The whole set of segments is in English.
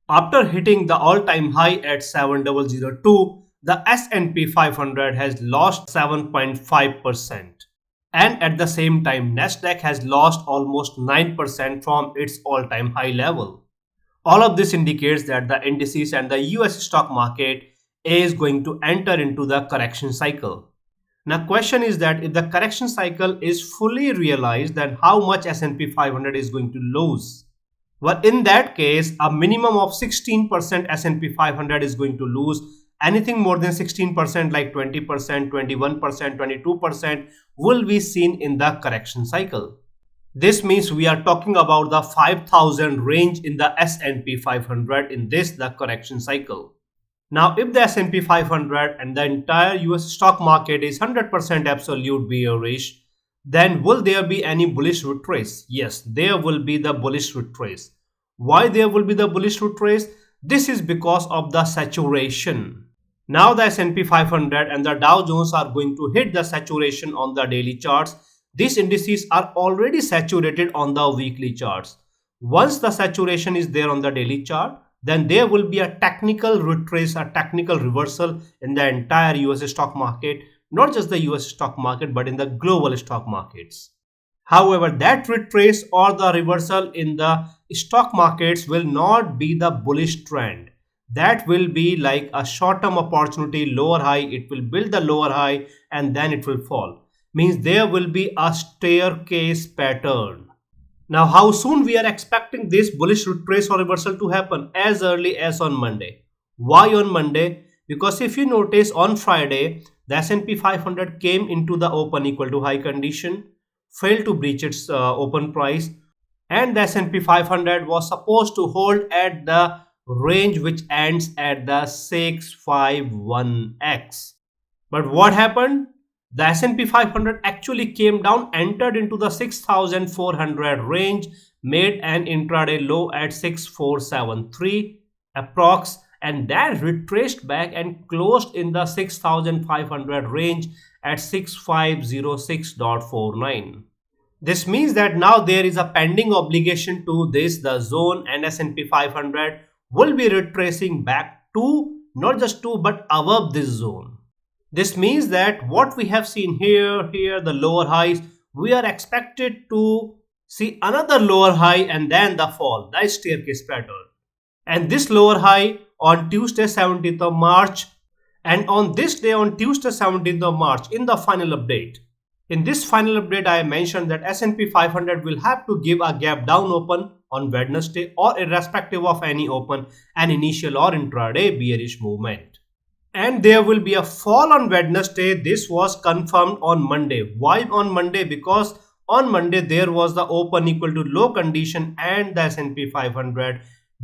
After hitting the all-time high at 7002, the S&P 500 has lost 7.5%. And at the same time, Nasdaq has lost almost 9% from its all-time high level. All of this indicates that the indices and the US stock market is going to enter into the correction cycle. Now, question is that if the correction cycle is fully realized, then how much S&P 500 is going to lose? Well, in that case, a minimum of 16% S&P 500 is going to lose. Anything more than 16% like 20%, 21%, 22% will be seen in the correction cycle. This means we are talking about the 5,000 range in the S&P 500 in the correction cycle. Now, if the S&P 500 and the entire US stock market is 100% absolute bearish, then will there be any bullish retrace? Yes, there will be the bullish retrace. Why there will be the bullish retrace? This is because of the saturation. Now the S&P 500 and the Dow Jones are going to hit the saturation on the daily charts. These indices are already saturated on the weekly charts. Once the saturation is there on the daily chart, then there will be a technical retrace, a technical reversal in the entire US stock market, not just the US stock market, but in the global stock markets. However, that retrace or the reversal in the stock markets will not be the bullish trend. That will be like a short-term opportunity, lower high. It will build the lower high and then it will fall. Means there will be a staircase pattern. Now, how soon we are expecting this bullish retrace or reversal to happen? As early as on Monday. Why on Monday? Because if you notice on Friday, the S&P 500 came into the open equal to high condition, failed to breach its open price, and the S&P 500 was supposed to hold at the range which ends at the 651x. But what happened? The S&P 500 actually came down, entered into the 6400 range, made an intraday low at 6473 approx, and then retraced back and closed in the 6500 range at 6506.49. This means that now there is a pending obligation to this, the zone, and S&P 500 will be retracing back to not just to but above this zone. This means that what we have seen here, the lower highs, we are expected to see another lower high and then the fall, the staircase pattern. And this lower high on Tuesday 17th of March, and on this day on Tuesday 17th of March in the final update. In this final update, I mentioned that S&P 500 will have to give a gap down open on Wednesday or irrespective of any open, an initial or intraday bearish movement. And there will be a fall on Wednesday. This was confirmed on Monday. Why on Monday? Because on Monday there was the open equal to low condition and the S&P 500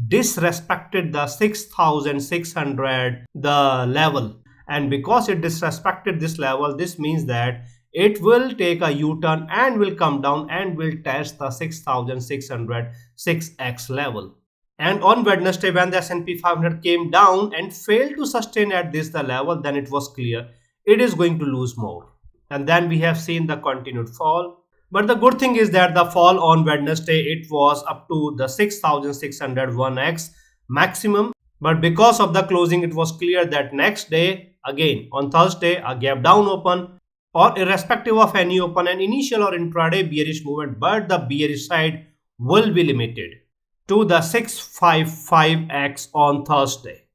disrespected the 6600 the level, and because it disrespected this level, this means that it will take a U-turn and will come down and will test the 6600 6x level. And on Wednesday, when the S&P 500 came down and failed to sustain at this the level, then it was clear it is going to lose more. And then we have seen the continued fall. But the good thing is that the fall on Wednesday, it was up to the 6601x maximum. But because of the closing, it was clear that next day, again on Thursday, a gap down open or irrespective of any open, an initial or intraday bearish movement, but the bearish side will be limited to the 655x on Thursday.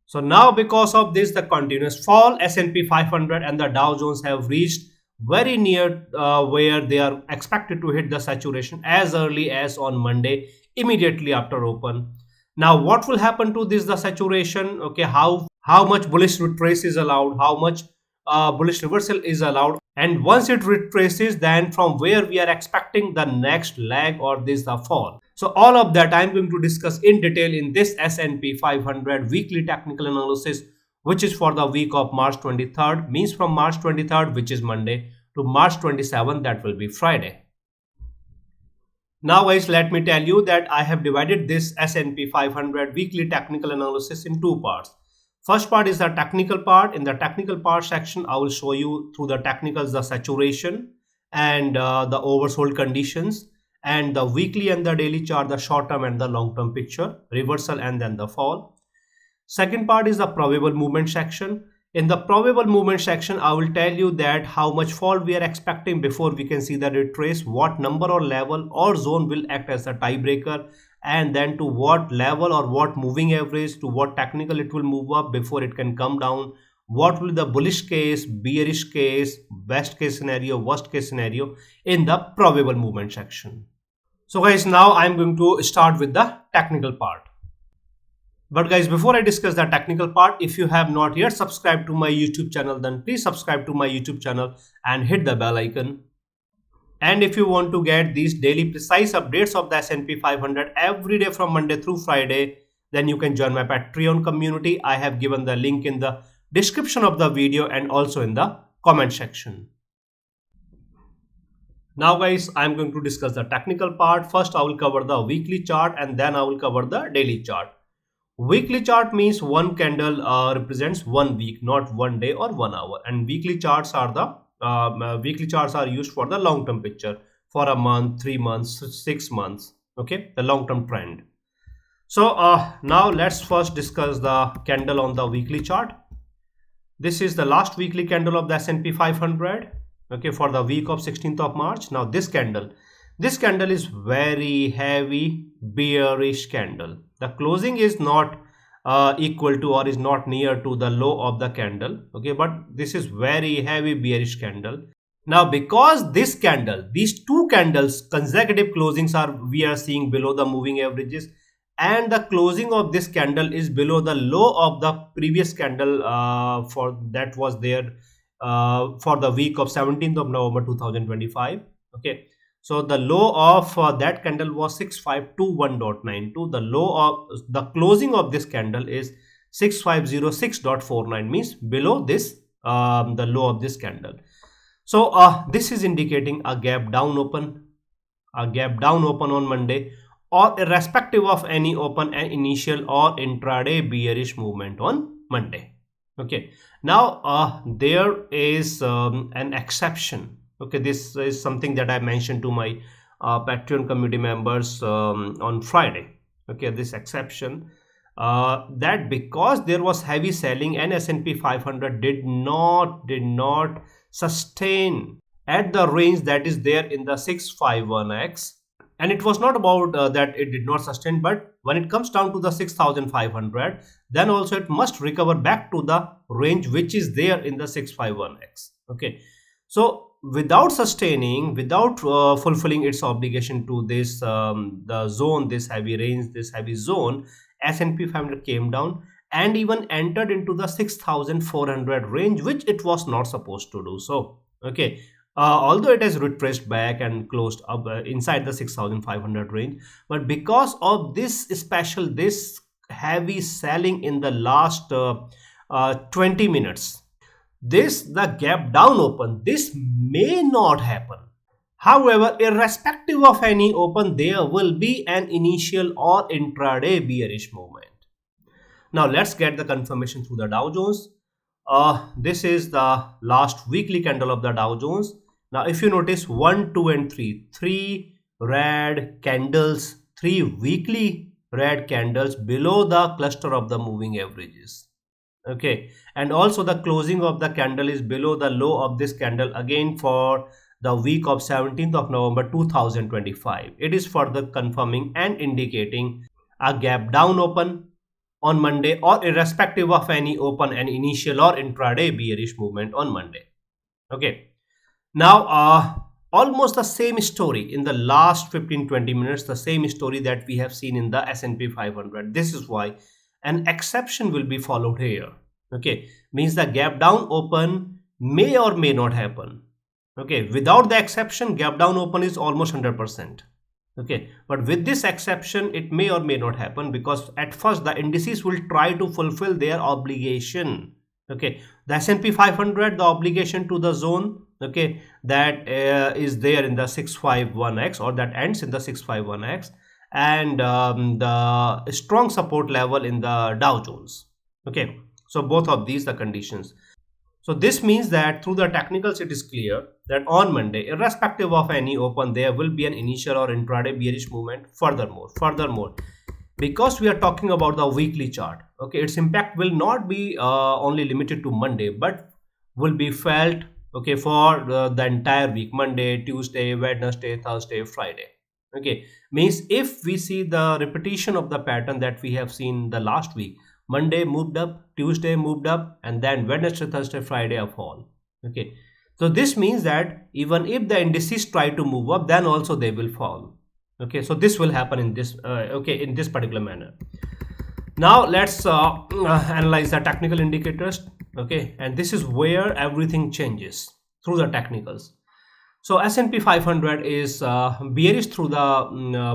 So now because of this, the continuous fall, S&P 500 and the Dow Jones have reached very near where they are expected to hit the saturation as early as on Monday, immediately after open. Now what will happen to this, the saturation? Okay, how much bullish retrace is allowed, how much bullish reversal is allowed, and once it retraces, then from where we are expecting the next leg or this the fall. So all of that I'm going to discuss in detail in this S&P 500 weekly technical analysis, which is for the week of March 23rd, means from March 23rd, which is Monday, to March 27th, that will be Friday. Now guys, let me tell you that I have divided this S&P 500 weekly technical analysis in two parts. First part is the technical part. In the technical part section, I will show you through the technicals the saturation and the oversold conditions. and the weekly and the daily chart, the short term and the long term picture, reversal and then the fall. Second part is the probable movement section. In the probable movement section, I will tell you that how much fall we are expecting before we can see the retrace, what number or level or zone will act as a tiebreaker, and then to what level or what moving average, to what technical it will move up before it can come down, what will the bullish case, bearish case, best case scenario, worst case scenario in the probable movement section. So guys, now I'm going to start with the technical part. But guys, before I discuss the technical part, if you have not yet subscribed to my YouTube channel, then please subscribe to my YouTube channel and hit the bell icon. And if you want to get these daily precise updates of the S&P 500 every day from Monday through Friday, then you can join my Patreon community. I have given the link in the description of the video and also in the comment section. Now guys, I'm going to discuss the technical part. First, I will cover the weekly chart and then I will cover the daily chart. Weekly chart means one candle represents 1 week, not 1 day or 1 hour. And weekly charts are used for the long term picture, for a month, 3 months, 6 months. Okay, the long term trend. So now let's first discuss the candle on the weekly chart. This is the last weekly candle of the S&P 500. Okay, for the week of 16th of March. Now this candle is very heavy bearish candle. The closing is not equal to or is not near to the low of the candle. Okay, but this is very heavy bearish candle. Now because this candle, these two candles consecutive closings we are seeing below the moving averages, and the closing of this candle is below the low of the previous candle for that was there for the week of 17th of November 2025. Okay, so the low of that candle was 6521.92. The low of the closing of this candle is 6506.49, means below this the low of this candle. So this is indicating a gap down open on Monday, or irrespective of any open and initial or intraday bearish movement on Monday. Okay, now there is an exception. Okay, this is something that I mentioned to my Patreon community members on Friday. Okay, this exception that because there was heavy selling and S&P 500 did not sustain at the range that is there in the 651x, and it was not about that it did not sustain, but when it comes down to the 6500, then also it must recover back to the range which is there in the 651x. Okay, so without sustaining, without fulfilling its obligation to this the zone, this heavy range, this heavy zone, S&P 500 came down and even entered into the 6400 range, which it was not supposed to do so. Okay, although it has retraced back and closed up inside the 6500 range, but because of this heavy selling in the last 20 minutes, the gap down open, this may not happen. However, irrespective of any open, there will be an initial or intraday bearish movement. Now let's get the confirmation through the Dow Jones. This is the last weekly candle of the Dow Jones. Now if you notice 1, 2 and 3, 3 red candles, 3 weekly red candles below the cluster of the moving averages. Okay, and also the closing of the candle is below the low of this candle again for the week of 17th of November 2025. It is further confirming and indicating a gap down open on Monday, or irrespective of any open and initial or intraday bearish movement on Monday. Okay, now almost the same story in the last 15-20 minutes, the same story that we have seen in the S&P 500. This is why an exception will be followed here. Okay, means the gap down open may or may not happen. Okay, without the exception, gap down open is almost 100%. Okay, but with this exception, it may or may not happen, because at first the indices will try to fulfill their obligation. Okay, the S&P 500, the obligation to the zone, okay, that is there in the 651x, or that ends in the 651x, and the strong support level in the Dow Jones. Okay, so both of these the conditions. So this means that through the technicals, it is clear that on Monday, irrespective of any open, there will be an initial or intraday bearish movement. Furthermore, because we are talking about the weekly chart, okay, its impact will not be only limited to Monday, but will be felt, okay, for the entire week: Monday, Tuesday, Wednesday, Thursday, Friday. Okay, means if we see the repetition of the pattern that we have seen the last week, Monday moved up, Tuesday moved up, and then Wednesday, Thursday, Friday a fall. Okay, so this means that even if the indices try to move up, then also they will fall. Okay, so this will happen in this in this particular manner. Now let's analyze the technical indicators. Okay, and this is where everything changes through the technicals. So S&P 500 is bearish through the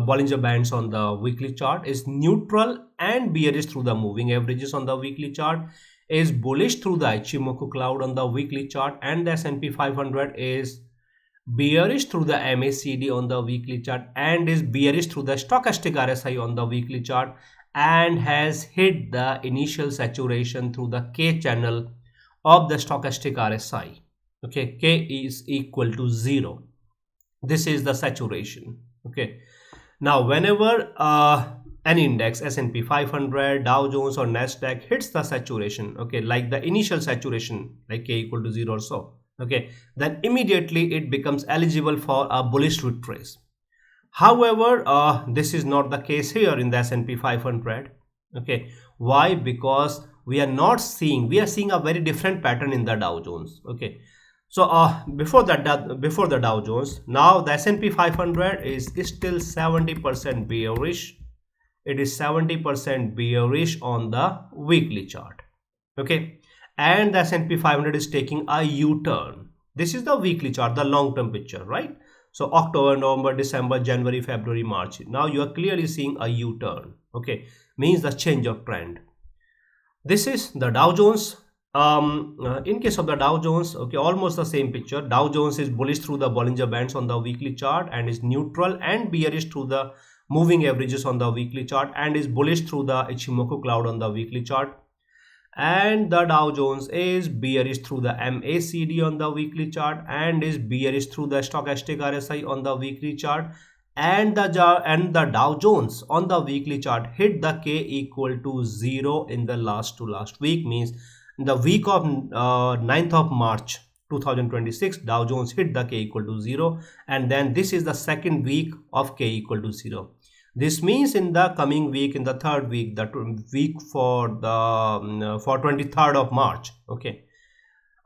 Bollinger Bands on the weekly chart, is neutral and bearish through the moving averages on the weekly chart, is bullish through the Ichimoku cloud on the weekly chart, and the S&P 500 is bearish through the MACD on the weekly chart, and is bearish through the stochastic RSI on the weekly chart, and has hit the initial saturation through the K channel of the stochastic RSI. Okay, K is equal to 0. This is the saturation. Okay, now whenever an index, S&P 500, Dow Jones or Nasdaq, hits the saturation, okay, like the initial saturation, like K equal to 0 or so, okay, then immediately it becomes eligible for a bullish retrace. However, this is not the case here in the S&P 500. Okay, why? Because we are seeing a very different pattern in the Dow Jones. Okay, so before the Dow Jones, now the S&P 500 is still 70% bearish. It is 70% bearish on the weekly chart. Okay, and the S&P 500 is taking a U-turn. This is the weekly chart, the long-term picture, right? So October, November, December, January, February, March. Now you are clearly seeing a U-turn. Okay, means the change of trend. This is the Dow Jones. In case of the Dow Jones, okay, almost the same picture. Dow Jones is bullish through the Bollinger Bands on the weekly chart, and is neutral and bearish through the moving averages on the weekly chart, and is bullish through the Ichimoku cloud on the weekly chart. And the Dow Jones is bearish through the MACD on the weekly chart, and is bearish through the stochastic RSI on the weekly chart. And the Dow Jones on the weekly chart hit the K equal to 0 in the last week, means the week of 9th of March 2026, Dow Jones hit the K equal to 0, and then this is the second week of K equal to 0. This means in the coming week, in the third week, the week for 23rd of March, okay,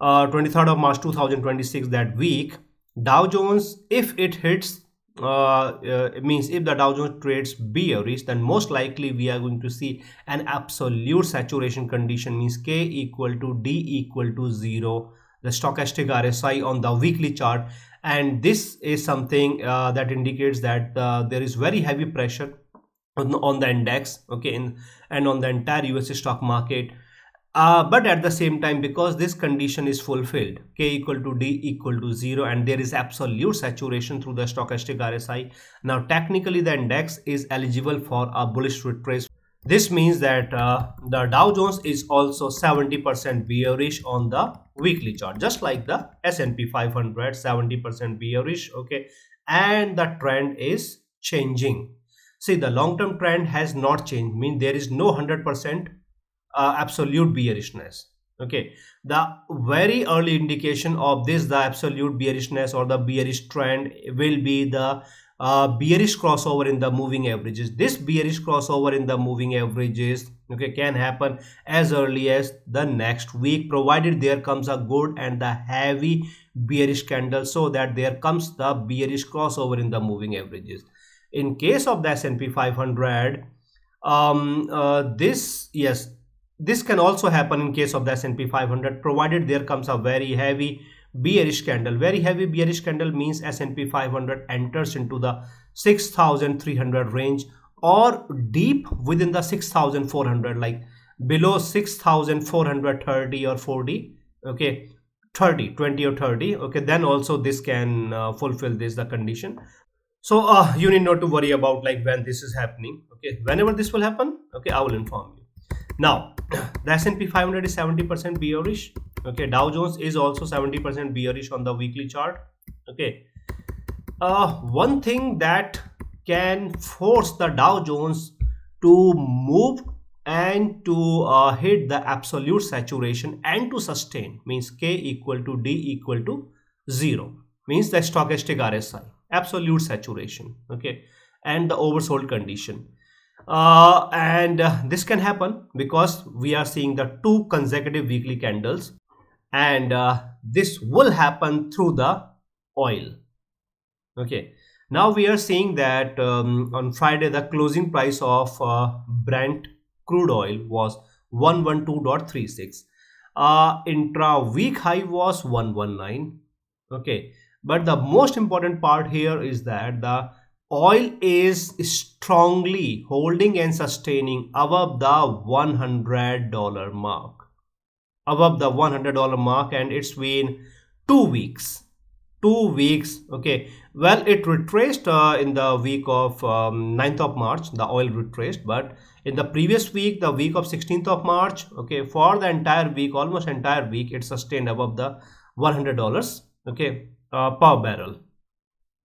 23rd of March 2026, that week, Dow Jones, if it hits, it means if the Dow Jones trades bearish, then most likely we are going to see an absolute saturation condition, means K equal to D equal to 0, the stochastic RSI on the weekly chart. And this is something that indicates that there is very heavy pressure on the index, okay, and on the entire US stock market. But at the same time, because this condition is fulfilled, K equal to D equal to 0, and there is absolute saturation through the stochastic RSI, now technically the index is eligible for a bullish retrace. This means that the Dow Jones is also 70% bearish on the weekly chart, just like the S&P 500, 70% bearish. Okay, and the trend is changing. See, the long-term trend has not changed, means there is no 100% absolute bearishness. Okay, the very early indication of this, the absolute bearishness or the bearish trend, will be the bearish crossover in the moving averages. This bearish crossover in the moving averages, okay, can happen as early as the next week, provided there comes a good and the heavy bearish candle, so that there comes the bearish crossover in the moving averages. In case of the S&P 500, this can also happen in case of the S&P 500, provided there comes a very heavy bearish candle. Very heavy bearish candle means S&P 500 enters into the 6,300 range, or deep within the 6,400, like below 6,430 or 40, okay, 30, 20 or 30, okay, then also this can fulfill the condition. So you need not to worry about like when this is happening. Okay, whenever this will happen, okay, I will inform you. Now the S&P 500 is 70% bearish. Okay, Dow Jones is also 70% bearish on the weekly chart. Okay, one thing that can force the Dow Jones to move and to hit the absolute saturation and to sustain means K equal to D equal to 0, means the stochastic RSI absolute saturation, okay, and the oversold condition. And this can happen because we are seeing the 2 consecutive weekly candles, and this will happen through the oil. Okay, now we are seeing that on Friday the closing price of Brent crude oil was 112.36. Intra week high was 119. Okay, but the most important part here is that the oil is strongly holding and sustaining above the $100 mark, above the $100 mark, and it's been 2 weeks. 2 weeks. Okay, well, it retraced in the week of 9th of March, the oil retraced, but in the previous week, the week of 16th of March, okay, for the entire week, almost entire week, it sustained above the $100, okay, per barrel.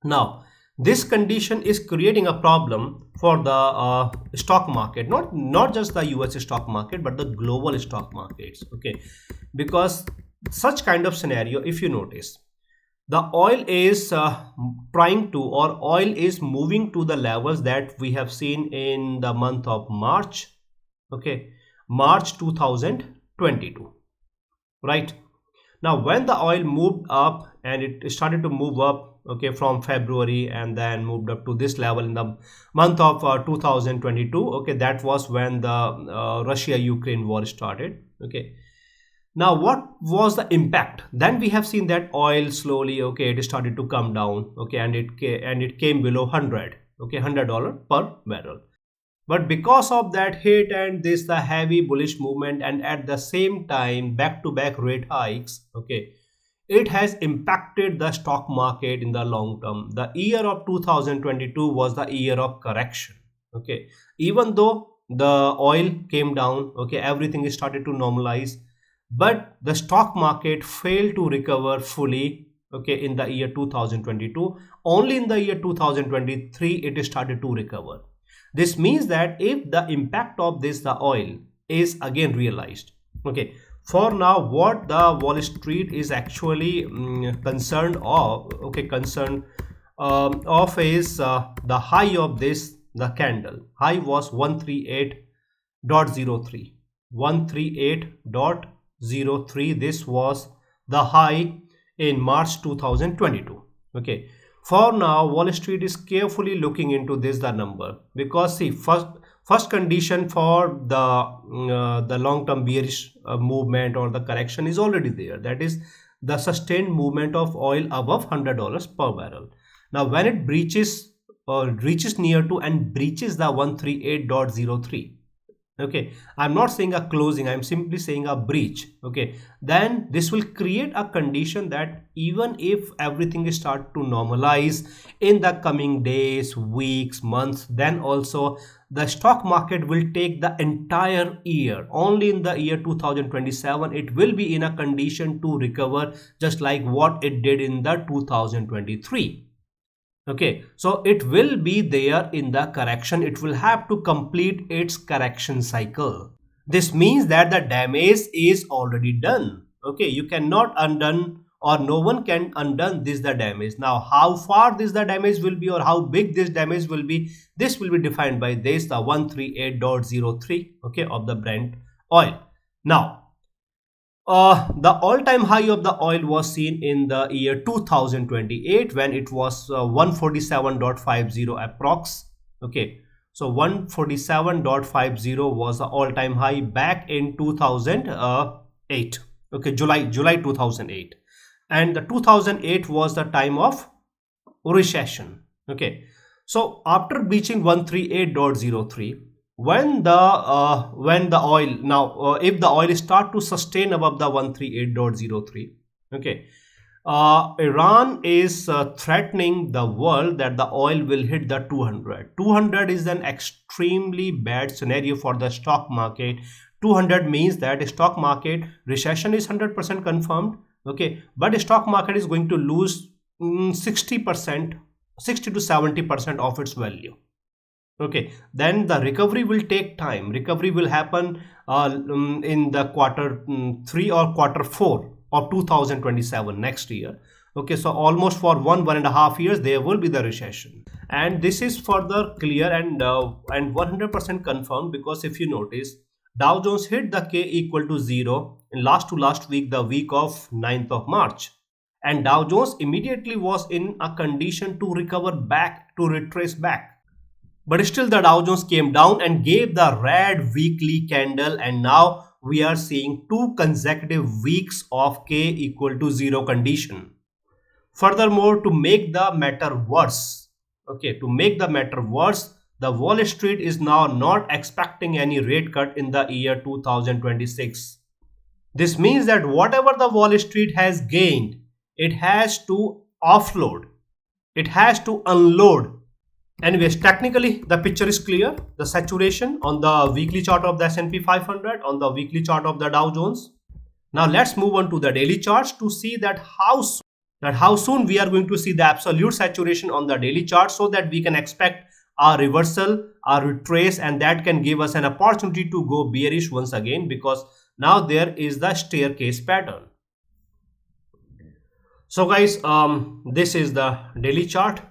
Now this condition is creating a problem for the stock market, not just the US stock market but the global stock markets. Okay, because such kind of scenario, if you notice, the oil is trying to, or oil is moving to the levels that we have seen in the month of March, okay, March 2022, right? Now when the oil moved up and it started to move up, okay, from February and then moved up to this level in the month of 2022, okay, that was when the Russia-Ukraine war started. Okay, now what was the impact? Then we have seen that oil slowly, okay, it started to come down, okay, and it came below 100, okay, $100 per barrel. But because of that hit and this the heavy bullish movement, and at the same time back to back rate hikes, okay, it has impacted the stock market in the long term. The year of 2022 was the year of correction. Okay, even though the oil came down, okay, everything started to normalize, but the stock market failed to recover fully, okay, in the year 2022. Only in the year 2023 it started to recover. This means that if the impact of this the oil is again realized, okay, for now what the Wall Street is actually concerned of, okay, concerned of is the high of this the candle. High was 138.03, 138.03. This was the high in March 2022. Okay, for now Wall Street is carefully looking into this the number, because see, first condition for the long term bearish movement or the correction is already there, that is the sustained movement of oil above $100 per barrel. Now when it breaches or reaches near to and breaches the 138.03, okay, I'm not saying a closing, I'm simply saying a breach, okay, then this will create a condition that even if everything start to normalize in the coming days, weeks, months, then also the stock market will take the entire year. Only in the year 2027 it will be in a condition to recover, just like what it did in the 2023. Okay, so it will be there in the correction, it will have to complete its correction cycle. This means that the damage is already done. Okay, you cannot undo, or no one can undo this the damage. Now how far this the damage will be, or how big this damage will be, this will be defined by this the 138.03, okay, of the Brent oil. Now the all-time high of the oil was seen in the year 2028 when it was 147.50 approx. Okay, so 147.50 was the all-time high back in 2008. Okay, July 2008, and the 2008 was the time of recession. Okay, so after breaching 138.03, when the oil now if the oil start to sustain above the 138.03, okay, Iran is threatening the world that the oil will hit the 200. 200 is an extremely bad scenario for the stock market. 200 means that stock market recession is 100% confirmed. Okay, but stock market is going to lose 60%, 60 to 70% of its value. Okay, then the recovery will take time. Recovery will happen in the quarter 3 or quarter 4 of 2027, next year. Okay, so almost for 1.5 years there will be the recession, and this is further clear and 100% confirmed, because if you notice, Dow Jones hit the K equal to 0 in last week, the week of 9th of March, and Dow Jones immediately was in a condition to recover back, to retrace back. But still the Dow Jones came down and gave the red weekly candle, and now we are seeing 2 consecutive weeks of K equal to 0 condition. Furthermore, to make the matter worse, okay, to make the matter worse, the Wall Street is now not expecting any rate cut in the year 2026. This means that whatever the Wall Street has gained, it has to offload, it has to unload. Anyways, technically the picture is clear. The saturation on the weekly chart of the S&P 500, on the weekly chart of the Dow Jones. Now let's move on to the daily charts to see that how soon we are going to see the absolute saturation on the daily chart, so that we can expect a reversal, a retrace, and that can give us an opportunity to go bearish once again, because now there is the staircase pattern. So guys, this is the daily chart.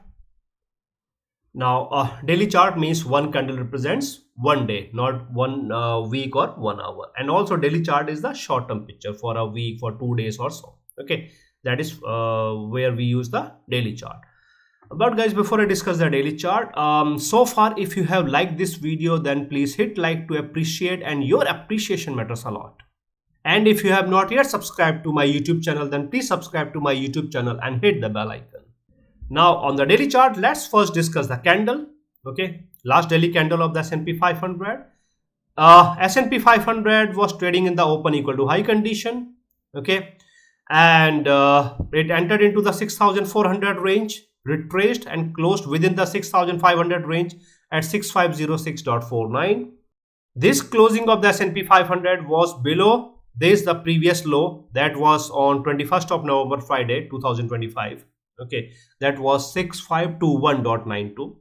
Now daily chart means one candle represents one day, not 1 week or 1 hour, and also daily chart is the short term picture for a week, for 2 days or so. Okay, that is where we use the daily chart. But guys, before I discuss the daily chart, so far if you have liked this video, then please hit like to appreciate, and your appreciation matters a lot. And if you have not yet subscribed to my YouTube channel, then please subscribe to my YouTube channel and hit the bell icon. Now on the daily chart, let's first discuss the candle. Okay, last daily candle of the S&P 500. S&P 500 was trading in the open equal to high condition. Okay, and it entered into the 6,400 range, retraced and closed within the 6,500 range at 6506.49. This closing of the S&P 500 was below this, the previous low that was on 21st of November, Friday 2025. Okay, that was 6521.92.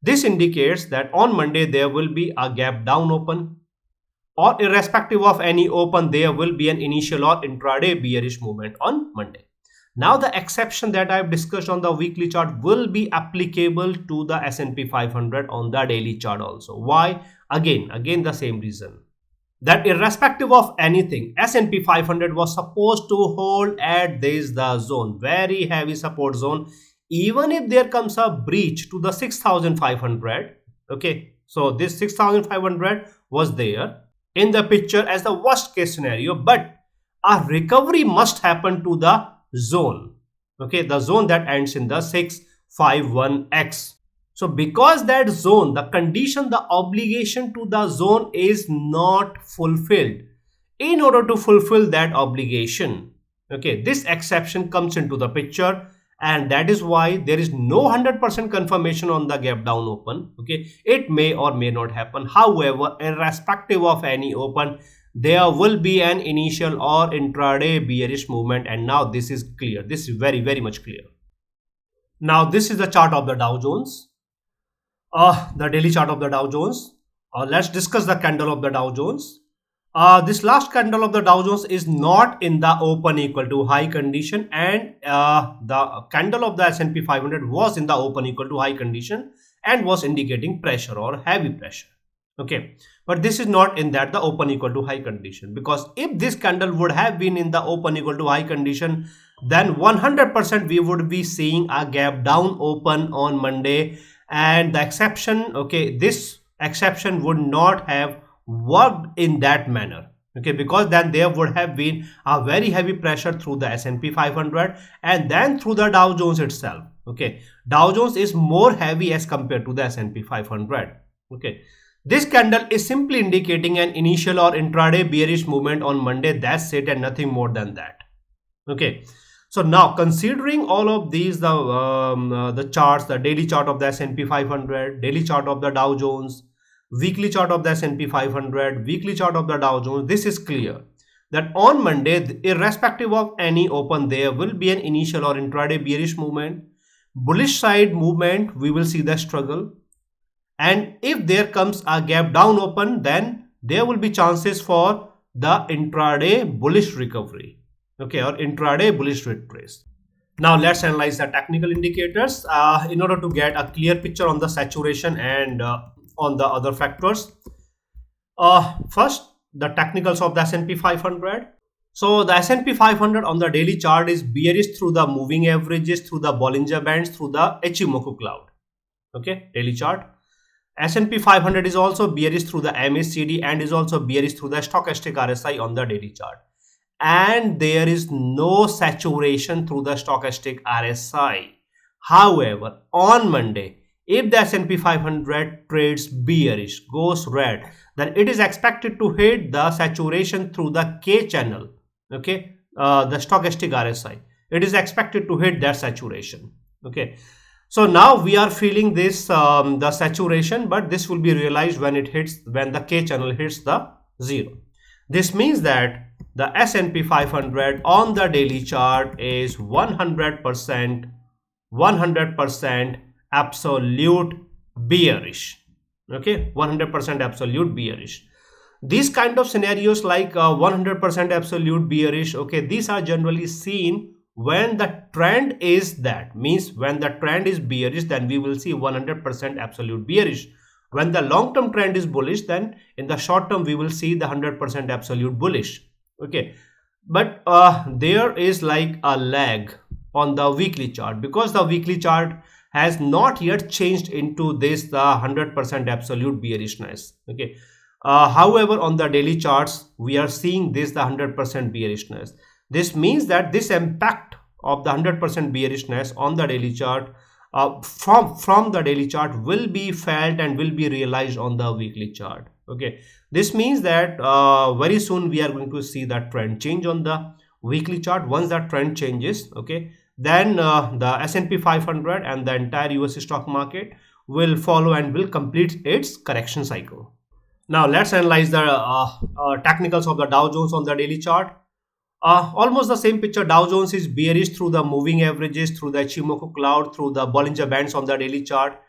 This indicates that on Monday there will be a gap down open, or irrespective of any open, there will be an initial or intraday bearish movement on Monday. Now the exception that I have discussed on the weekly chart will be applicable to the S&P 500 on the daily chart also. Why? Again the same reason, that irrespective of anything, S&P 500 was supposed to hold at this the zone, very heavy support zone, even if there comes a breach to the 6,500. Okay, so this 6,500 was there in the picture as the worst case scenario, but a recovery must happen to the zone. Okay, the zone that ends in the 651x. So because that zone, the condition, the obligation to the zone is not fulfilled. In order to fulfill that obligation, okay, this exception comes into the picture, and that is why there is no 100% confirmation on the gap down open. Okay, it may or may not happen. However, irrespective of any open, there will be an initial or intraday bearish movement, and now this is clear. This is very much clear. Now this is the chart of the Dow Jones. The daily chart of the Dow Jones. Let's discuss the candle of the Dow Jones. This last candle of the Dow Jones is not in the open equal to high condition, and the candle of the S&P 500 was in the open equal to high condition and was indicating pressure or heavy pressure. Okay, but this is not in that the open equal to high condition, because if this candle would have been in the open equal to high condition, then 100% we would be seeing a gap down open on Monday. And the exception, okay, this exception would not have worked in that manner. Okay, because then there would have been a very heavy pressure through the S&P 500 and then through the Dow Jones itself. Okay, Dow Jones is more heavy as compared to the S&P 500. Okay, this candle is simply indicating an initial or intraday bearish movement on Monday. That's it, and nothing more than that. Okay, so now considering all of these, the charts, the daily chart of the S&P 500, daily chart of the Dow Jones, weekly chart of the S&P 500, weekly chart of the Dow Jones, this is clear that on Monday, irrespective of any open, there will be an initial or intraday bearish movement. Bullish side movement, we will see the struggle. And if there comes a gap down open, then there will be chances for the intraday bullish recovery, okay, or intraday bullish retrace. Now let's analyze the technical indicators in order to get a clear picture on the saturation and on the other factors. First, the technicals of the S&P 500. So the S&P 500 on the daily chart is bearish through the moving averages, through the Bollinger Bands, through the Ichimoku cloud. Okay, daily chart. S&P 500 is also bearish through the MACD and is also bearish through the stochastic RSI on the daily chart. And there is no saturation through the stochastic RSI. However, on Monday, if the S&P 500 trades bearish, goes red, then it is expected to hit the saturation through the K channel, okay, the stochastic RSI. It is expected to hit that saturation, okay. So now we are feeling this the saturation, but this will be realized when the K channel hits the 0. This means that the S&P 500 on the daily chart is 100% absolute bearish, okay, 100% absolute bearish. These kind of scenarios like 100% absolute bearish, okay, these are generally seen when the trend is that, means when the trend is bearish, then we will see 100% absolute bearish. When the long term trend is bullish, then in the short term we will see the 100% absolute bullish, okay. But there is like a lag on the weekly chart, because the weekly chart has not yet changed into this the 100% absolute bearishness, okay. However, on the daily charts we are seeing this the 100% bearishness. This means that this impact of the 100% bearishness on the daily chart from the daily chart will be felt and will be realized on the weekly chart, okay. This means that very soon we are going to see that trend change on the weekly chart. Once that trend changes, okay, then the S&P 500 and the entire US stock market will follow and will complete its correction cycle. Now let's analyze the technicals of the Dow Jones on the daily chart. Almost the same picture. Dow Jones is bearish through the moving averages, through the Ichimoku cloud, through the Bollinger Bands on the daily chart,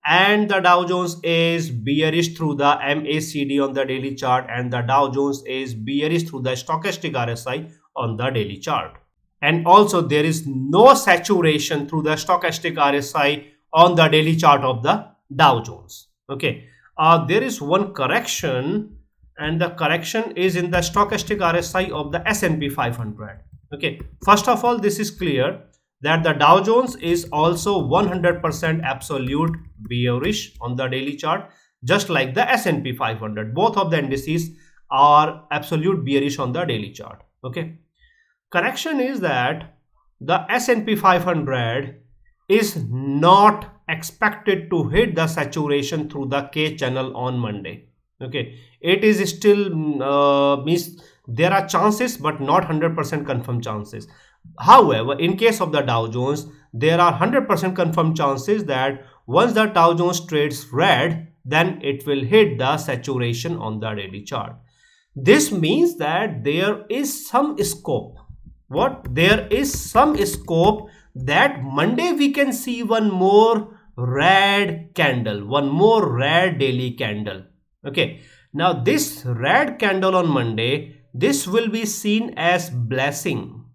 and the Dow Jones is bearish through the MACD on the daily chart, and the Dow Jones is bearish through the stochastic RSI on the daily chart. And also there is no saturation through the stochastic RSI on the daily chart of the Dow Jones, okay. There is one correction, and the correction is in the stochastic RSI of the S&P 500, okay. First of all, this is clear that the Dow Jones is also 100% absolute bearish on the daily chart, just like the S&P 500. Both of the indices are absolute bearish on the daily chart, okay. Correction is that the S&P 500 is not expected to hit the saturation through the K channel on Monday, okay. It is still means there are chances but not 100% confirmed chances. However, in case of the Dow Jones, there are 100% confirmed chances that once the Dow Jones trades red, then it will hit the saturation on the daily chart. This means that there is some scope. There is some scope that Monday we can see one more red candle, one more red daily candle, okay. Now this red candle on Monday, this will be seen as blessing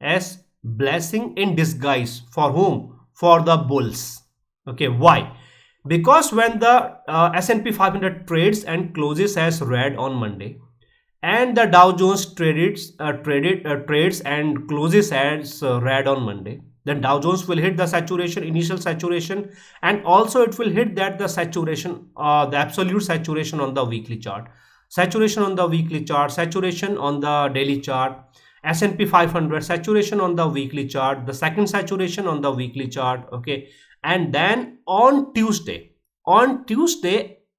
in disguise. For whom? For the bulls, okay. Why? Because when the S&P 500 trades and closes as red on Monday, and the Dow Jones trades and closes as red on Monday, then Dow Jones will hit the saturation, initial saturation, and also it will hit that the saturation, the absolute saturation on the weekly chart, saturation on the weekly chart, saturation on the daily chart, S&P 500 saturation on the weekly chart, the second saturation on the weekly chart, okay. And then on Tuesday,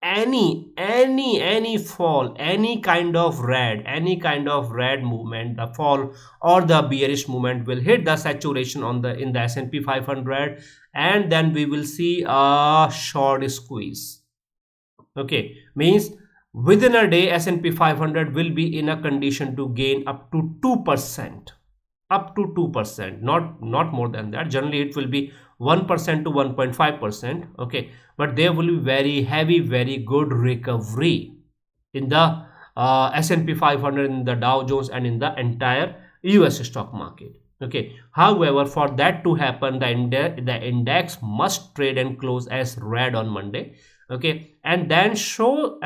any fall, any kind of red movement, the fall or the bearish movement will hit the saturation on the in the S&P 500, and then we will see a short squeeze, Okay, means within a day S&P 500 will be in a condition to gain up to 2%, up to 2%, not more than that. Generally it will be 1% to 1.5%. Okay, but there will be very heavy, very good recovery in the S&P 500, in the Dow Jones, and in the entire US stock market. Okay, however, for that to happen, the index must trade and close as red on Monday. Okay, and then show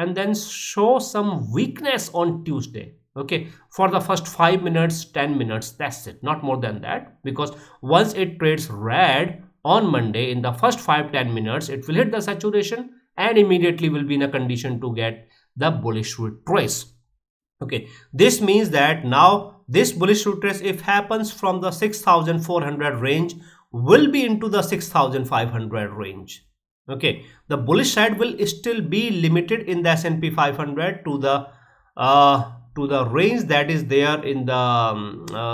some weakness on Tuesday. Okay, for the first 5 minutes, 10 minutes, that's it, not more than that, because once it trades red on Monday, in the first 5-10 minutes it will hit the saturation and immediately will be in a condition to get the bullish retrace. Okay, this means that now this bullish retrace, if happens from the 6400 range, will be into the 6500 range. Okay, the bullish side will still be limited in the S&P 500 to the range that is there in the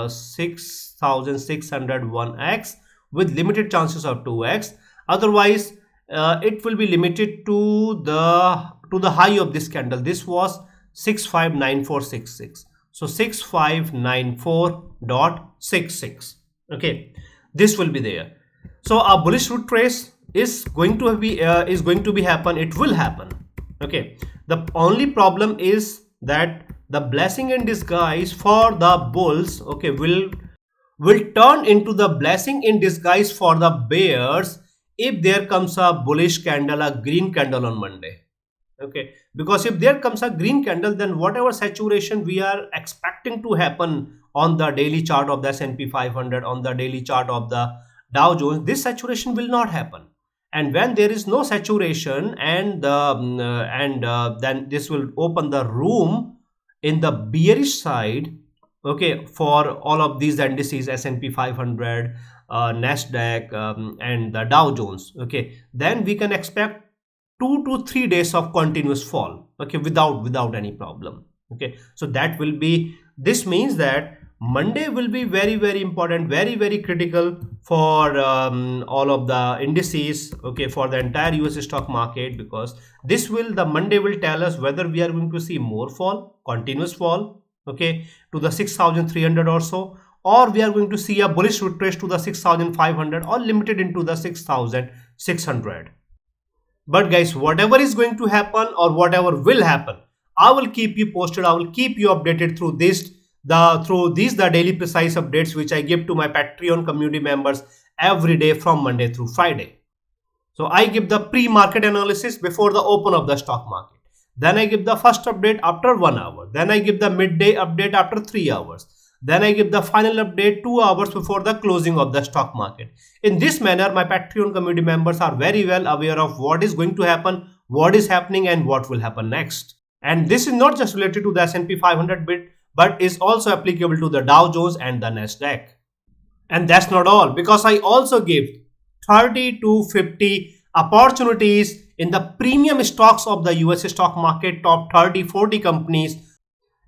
6601x, with limited chances of 2x. Otherwise it will be limited to the high of this candle. This was 659466, so 6594.66. okay, this will be there. So a bullish retrace is going to be happen. It will happen. Okay, the only problem is that the blessing in disguise for the bulls, okay, will turn into the blessing in disguise for the bears if there comes a bullish candle, a green candle on Monday. Okay, because if there comes a green candle, then whatever saturation we are expecting to happen on the daily chart of the S&P 500, on the daily chart of the Dow Jones, this saturation will not happen. And when there is no saturation, and then this will open the room in the bearish side, okay, for all of these indices, S&P 500, Nasdaq, and the Dow Jones. Okay, then we can expect 2 to 3 days of continuous fall, okay, without any problem. Okay, so that will be, this means that Monday will be very, very important, very, very critical for all of the indices, okay, for the entire US stock market, because the Monday will tell us whether we are going to see more fall, continuous fall, okay, to the 6300 or so, or we are going to see a bullish retrace to the 6500 or limited into the 6600. But guys, whatever is going to happen or whatever will happen, I will keep you posted. I will keep you updated through the daily precise updates which I give to my Patreon community members every day from Monday through Friday. So I give the pre-market analysis before the open of the stock market. Then I give the first update after 1 hour. Then I give the midday update after 3 hours. Then I give the final update 2 hours before the closing of the stock market. In this manner, my Patreon community members are very well aware of what is going to happen, what is happening, and what will happen next. And this is not just related to the S&P 500 bit, but is also applicable to the Dow Jones and the Nasdaq. And that's not all, because I also give 30 to 50 opportunities in the premium stocks of the US stock market, top 30-40 companies.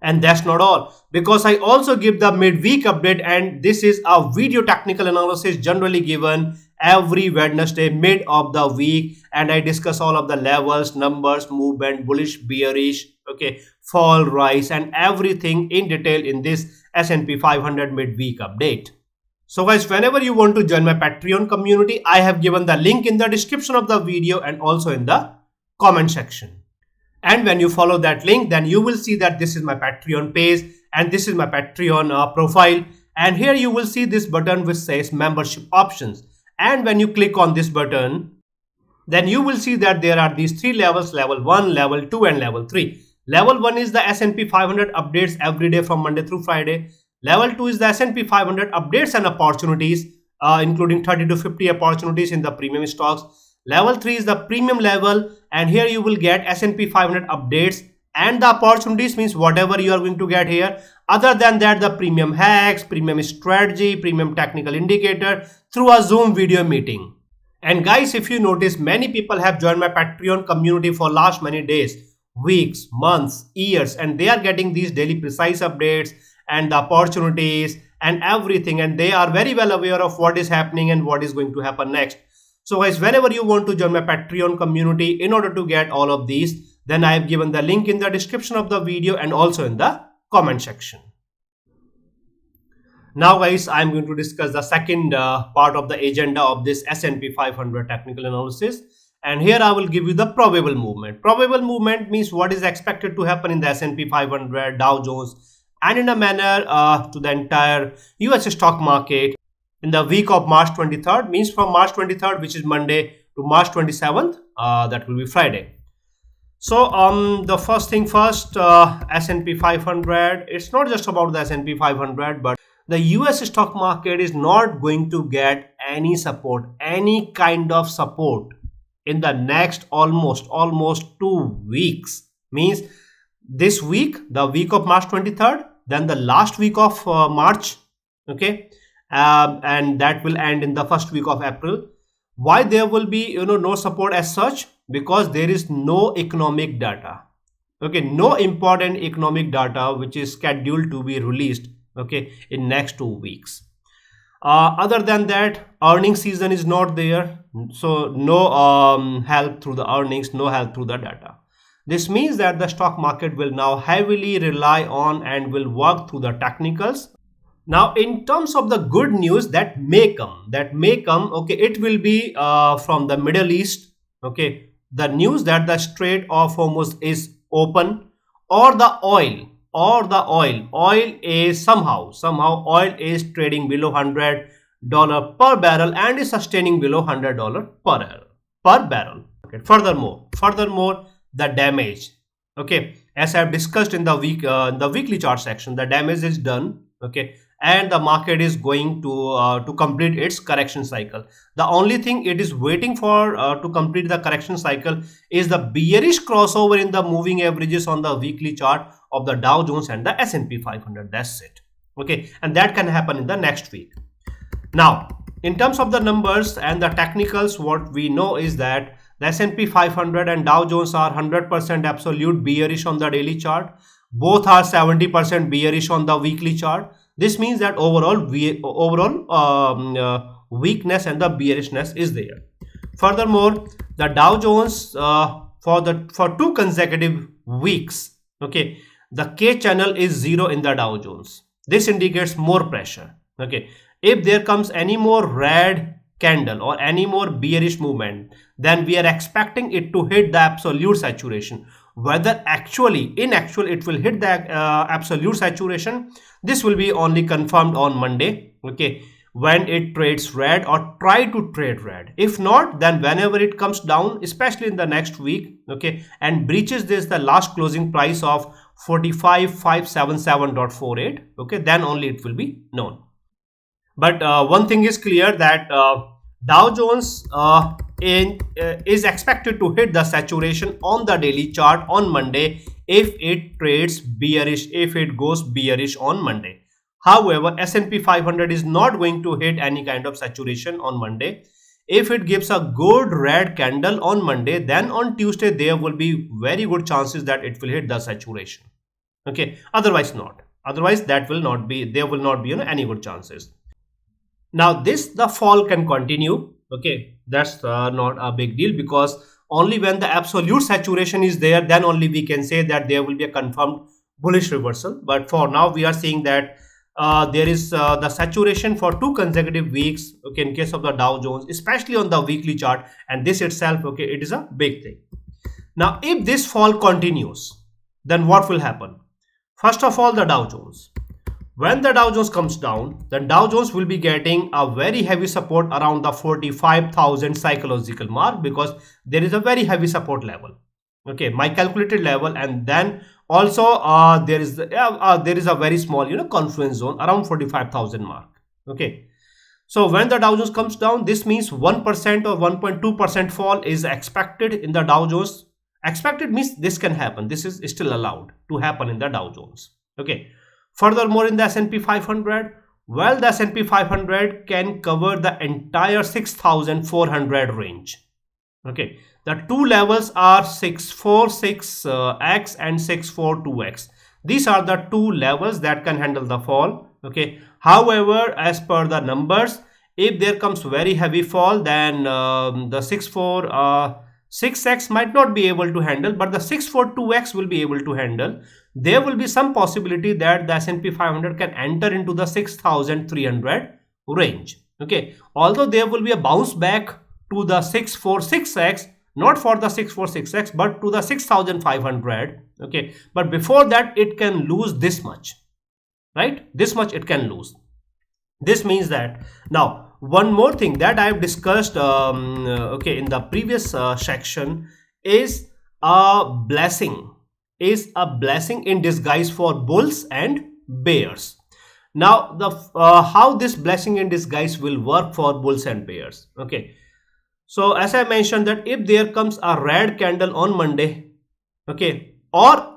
And that's not all, because I also give the midweek update, and this is a video technical analysis generally given every Wednesday mid of the week, and I discuss all of the levels, numbers, movement, bullish, bearish, okay, fall, rise, and everything in detail in this S&P 500 midweek update. So guys, whenever you want to join my Patreon community, I have given the link in the description of the video and also in the comment section. And when you follow that link, then you will see that this is my Patreon page and this is my Patreon profile. And here you will see this button which says membership options. And when you click on this button, then you will see that there are these 3 levels: level 1, level 2, and level 3. Level 1 is the S&P 500 updates every day from Monday through Friday. Level 2 is the S&P 500 updates and opportunities, including 30 to 50 opportunities in the premium stocks. Level 3 is the premium level, and here you will get S&P 500 updates and the opportunities, means whatever you are going to get here. Other than that, the premium hacks, premium strategy, premium technical indicator through a Zoom video meeting. And guys, if you notice, many people have joined my Patreon community for last many days, weeks, months, years, and they are getting these daily precise updates and the opportunities and everything, and they are very well aware of what is happening and what is going to happen next. So guys, whenever you want to join my Patreon community in order to get all of these, then I have given the link in the description of the video and also in the comment section. Now guys, I am going to discuss the second part of the agenda of this S&P 500 technical analysis, and here I will give you the probable movement. Probable movement means what is expected to happen in the S&P 500, Dow Jones, and in a manner to the entire US stock market in the week of March 23rd, means from March 23rd, which is Monday, to March 27th, that will be Friday. So the first thing first, S&P 500, it's not just about the S&P 500, but the US stock market is not going to get any support, any kind of support in the next almost 2 weeks. Means this week, the week of March 23rd, then the last week of March, okay, and that will end in the first week of April. Why there will be no support as such? Because there is no economic data, okay, no important economic data which is scheduled to be released, okay, in next 2 weeks. Other than that, earnings season is not there, so no help through the earnings, no help through the data. This means that the stock market will now heavily rely on and will work through the technicals. Now, in terms of the good news that may come, okay, it will be from the Middle East, okay, the news that the Strait of Hormuz is open, or the oil is somehow oil is trading below $100 per barrel and is sustaining below $100 per barrel. Okay. Furthermore, the damage, okay, as I have discussed in the weekly chart section, the damage is done, okay, and the market is going to complete its correction cycle. The only thing it is waiting for to complete the correction cycle is the bearish crossover in the moving averages on the weekly chart of the Dow Jones and the S&P 500. That's it, okay, and that can happen in the next week. Now, in terms of the numbers and the technicals, what we know is that the S&P 500 and Dow Jones are 100% absolute bearish on the daily chart. Both are 70% bearish on the weekly chart. This means that overall weakness and the bearishness is there. Furthermore, the Dow Jones for 2 consecutive weeks, okay, the K channel is 0 in the Dow Jones. This indicates more pressure, okay. If there comes any more red candle or any more bearish movement, then we are expecting it to hit the absolute saturation. Whether in actual it will hit the absolute saturation, this will be only confirmed on Monday, okay, when it trades red or try to trade red. If not, then whenever it comes down, especially in the next week, okay, and breaches the last closing price of 45,577.48, okay, then only it will be known. But one thing is clear, that Dow Jones is expected to hit the saturation on the daily chart on Monday if it trades bearish, if it goes bearish on Monday. However, S&P 500 is not going to hit any kind of saturation on Monday. If it gives a good red candle on Monday, then on Tuesday there will be very good chances that it will hit the saturation, okay. Otherwise not. Otherwise there will not be any good chances. Now the fall can continue, okay, that's not a big deal, because only when the absolute saturation is there, then only we can say that there will be a confirmed bullish reversal. But for now we are seeing that there is the saturation for 2 consecutive weeks, okay, in case of the Dow Jones, especially on the weekly chart, and this itself, okay, it is a big thing. Now if this fall continues, then what will happen? First of all, the Dow Jones. When the Dow Jones comes down, the Dow Jones will be getting a very heavy support around the 45,000 psychological mark, because there is a very heavy support level, okay, my calculated level, and then also there is a very small confluence zone around 45,000 mark, okay. So when the Dow Jones comes down, this means 1% or 1.2% fall is expected in the Dow Jones. Expected means this can happen, this is still allowed to happen in the Dow Jones, okay. Furthermore, in the S&P 500, well, the S&P 500 can cover the entire 6,400 range, okay. The two levels are 646x and 642x. These are the two levels that can handle the fall, okay. However, as per the numbers, if there comes very heavy fall, then the 6x might not be able to handle, but the 642x will be able to handle. There will be some possibility that the S&P 500 can enter into the 6300 range. Okay, although there will be a bounce back to the 646x, not for the 646x but to the 6500. Okay, but before that it can lose this much, right? This much it can lose. This means that now one more thing that I have discussed okay, in the previous section is a blessing in disguise for bulls and bears. Now the how this blessing in disguise will work for bulls and bears. Okay, so as I mentioned that if there comes a red candle on Monday, okay, or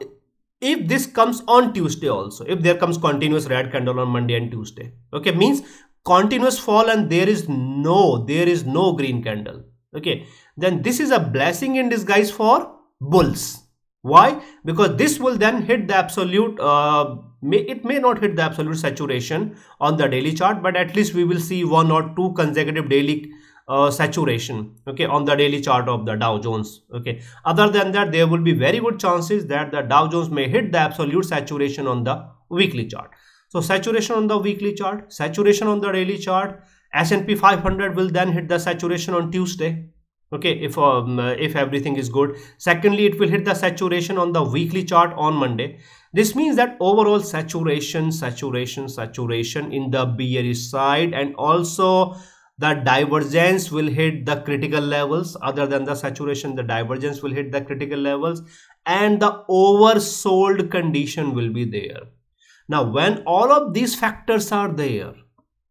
if this comes on Tuesday also, if there comes continuous red candle on Monday and Tuesday, okay, means continuous fall and there is no green candle, okay, then this is a blessing in disguise for bulls. Why? Because this will then hit the absolute it may not hit the absolute saturation on the daily chart, but at least we will see 1 or 2 consecutive daily saturation, okay, on the daily chart of the Dow Jones. Okay, other than that there will be very good chances that the Dow Jones may hit the absolute saturation on the weekly chart. So saturation on the weekly chart, saturation on the daily chart. S&P 500 will then hit the saturation on Tuesday, okay, if everything is good. Secondly, it will hit the saturation on the weekly chart on Monday. This means that overall saturation in the bearish side, and also the divergence will hit the critical levels. Other than the saturation, the divergence will hit the critical levels and the oversold condition will be there. Now when all of these factors are there,